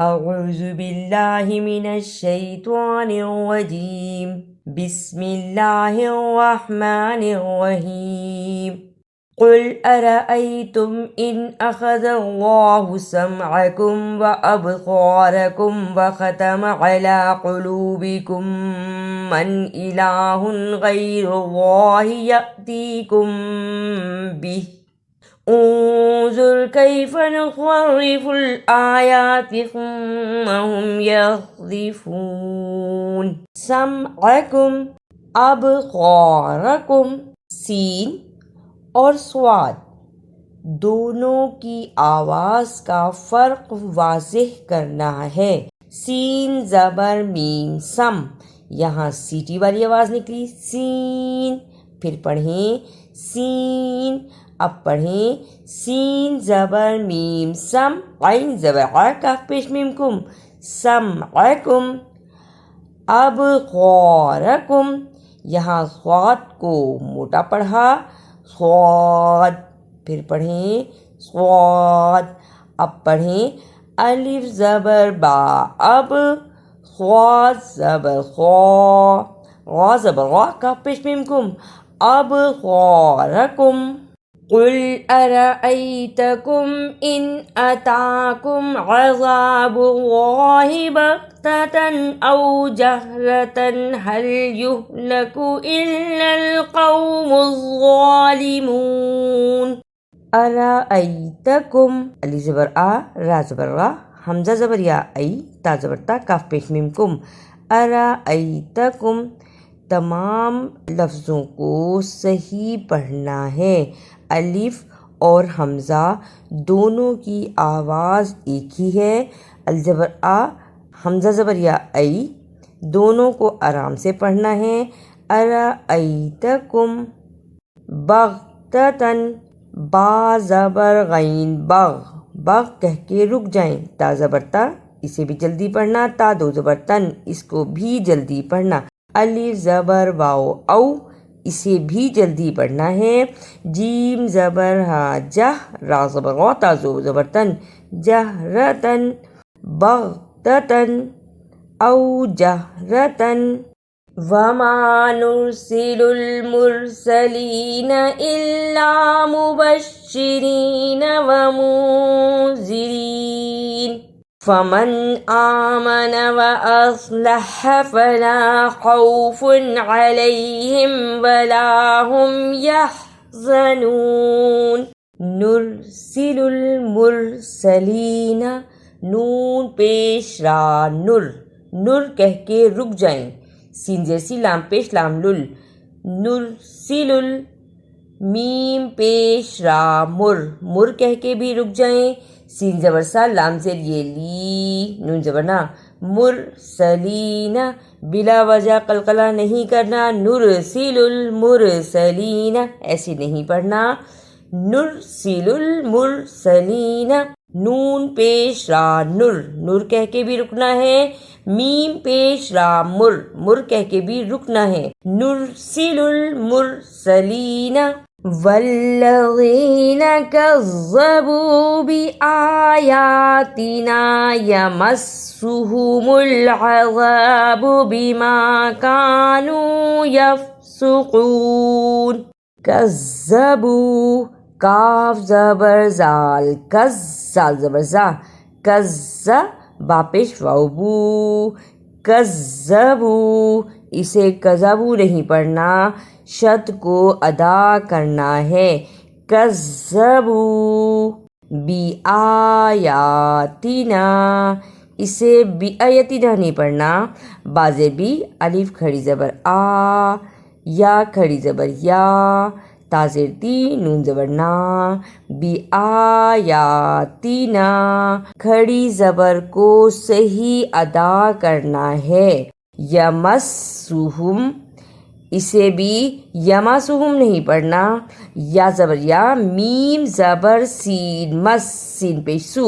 اعوذ باللہ من الشیطان الرجیم بسم اللہ الرحمن الرحیم قل ارأيتم إن أخذ الله سمعكم وأبصاركم وختم على قلوبكم من إله غير الله يأتيكم به انظر كيف نصرف الآيات ثم هم يصدفون سمعكم أبصاركم سین اور سواد دونوں کی آواز کا فرق واضح کرنا ہے۔ سین زبر میم سم، یہاں سیٹی والی آواز نکلی سین، پھر پڑھیں سین، اب پڑھیں سین زبر میم سم عین زبر ع کاف پیش میم کم سمعکم ابصارکم، یہاں صاد کو موٹا پڑھا صاد، پھر پڑھیں صاد، اب پڑھیں الف زبر با اب، صاد زبر خا، غا زبر غا کاف پیش میم کم ابصارکم قل ارأيتكم إن أتاكم عذاب الله بغتة أو جهرة هل يهلك إلا القوم الظالمون ارأيتكم علی زبر آ را زبر را حمزہ زبر یا ای تا زبر تا کاف پیش میم کم ارأيتكم، تمام لفظوں کو صحیح پڑھنا ہے۔ الف اور حمزہ دونوں کی آواز ایک ہی ہے۔ الزبر آ حمزہ زبر یا ای دونوں کو آرام سے پڑھنا ہے۔ ارأیتکم بغتتن، با زبر غین بغ، بغ کہہ کے رک جائیں، تا زبر تا اسے بھی جلدی پڑھنا، تا دو زبر تن اس کو بھی جلدی پڑھنا۔ الف زبر واو او، اسے بھی جلدی پڑھنا ہے۔ جیم زبر ہا جہ، را زبر غا تا زو زبر تن جہرتن بغتتن او جہرتن وما نرسل المرسلین الا مبشرین ومنذرین فمن آمن وأصلح فلا خوف عليهم ولا هم يحزنون نرسل المرسلین، نون پیش را نر، نر کہہ کے رک جائیں، سین جیسی لام پیش لام لل، نرسل میم پیش را مر، مر کہہ کے بھی رک جائیں، سین زبر سا لام زیر یہ لی نون زبر نا، مرسلین بلا وجہ قلقلہ نہیں کرنا، نرسل المرسلین ایسے نہیں پڑھنا، نرسل المرسلین نون پیش را نر، نر کہہ کے بھی رکنا ہے، میم پیش را مر، مر کہہ کے بھی رکنا ہے، نرسل المرسلین والذین کذبوا بآیاتنا یمسهم العذاب بما کانوا یفسقون کذبوا کاف زبر زال کز، زال زبر زا کز، با پیش واو بو کذبوا، اسے کذبوا نہیں پڑھنا، شد کو ادا کرنا ہے، کذبوا بآیاتنا، اسے بآیاتنا نہیں پڑھنا، بازے بھی الف کھڑی زبر آ، یا کھڑی زبر یا، تازر تی نون زبر نا، بآیاتنا کھڑی زبر کو صحیح ادا کرنا ہے، یمسہم، اسے بھی یماسہم نہیں پڑھنا، یا زبر یا میم زبر سین مس، سین پیش سو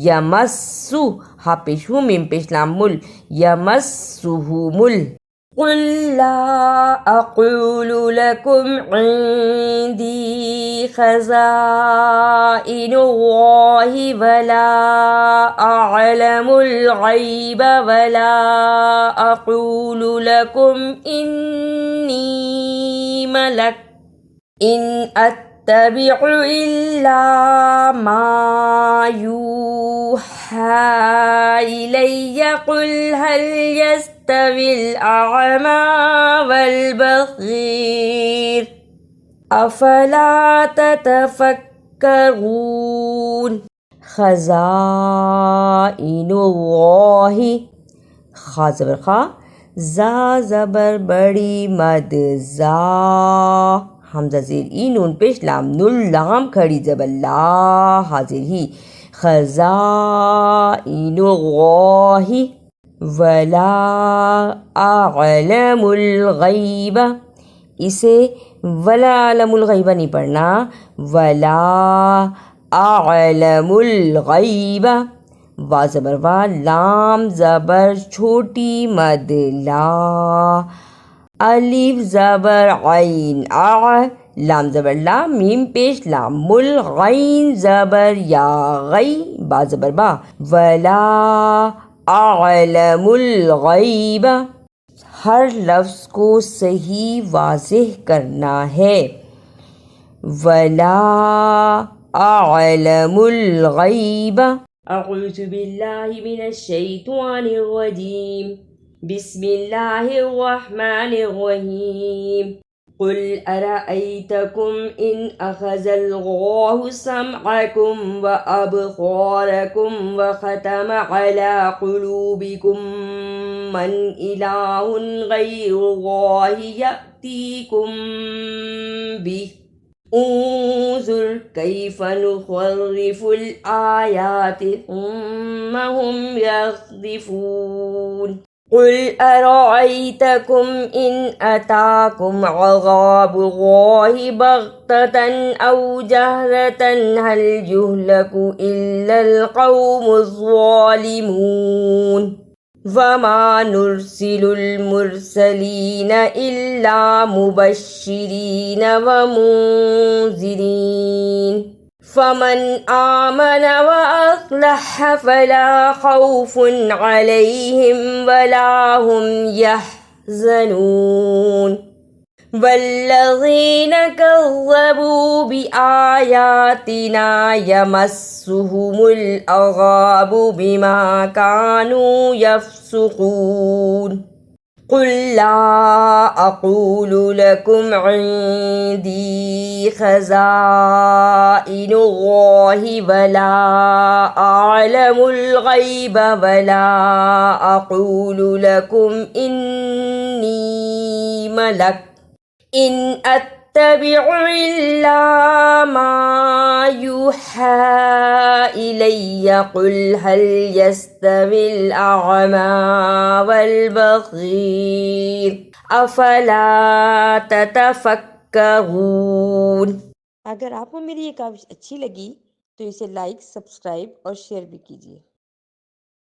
یمسو، ہا پیش ہو میم پیش لام مل، یمسہم قل لا أقول لكم عندي خزائن الله ولا أعلم الغيب ولا أقول لكم إني ملك إن أتبع إلا ما يوحى إلي قل هل يستوي الأعمى والبصير أفلا تتفكرون خزائن اللہ خا زبر خا زا زبر بڑی مد زا حمزہ زیر ای نون پیش لام نل لام کھڑی زبر لا حاضر ہی خزائن اللہ ولا اعلم الغیب اسے ولا اعلم الغیب نہیں پڑھنا ولا اعلم الغیب وا زبر وا لام زبر چھوٹی مد لا الف زبر عین لام زبر لا میم پیش لام مل غین زبر یا غی با زبر با ولا اعلم الغیب ہر لفظ کو صحیح واضح کرنا ہے ولا اعلم الغیب اعوذ باللہ من الشیطان الرجیم بسم اللہ الرحمن الرحیم قل أرأيتكم إن أخذ الله سمعكم وأبصاركم وختم على قلوبكم من إله غير الله يأتيكم به انظر كيف نصرف الآيات ثم هم يصدفون قل أرأيتكم إن أتاكم عذاب الله بغتة أو جهرة هل يهلك إلا القوم الظالمون وما نرسل المرسلين إلا مبشرين ومنذرين فمن آمن وأصلح فلا خوف عليهم ولا هم يحزنون والذين كذبوا بآياتنا يمسهم العذاب بما كانوا يفسقون قل لا أقول لكم عندي خزائن الله ولا أعلم الغيب ولا أقول لكم إني ملك إن أتبع إلا ما يوحى إلي قل هل يستوي الأعمى والبصير أفلا تتفكرون اگر آپ کو میری یہ کاوش اچھی لگی تو اسے لائک، سبسکرائب اور شیئر بھی کیجیے۔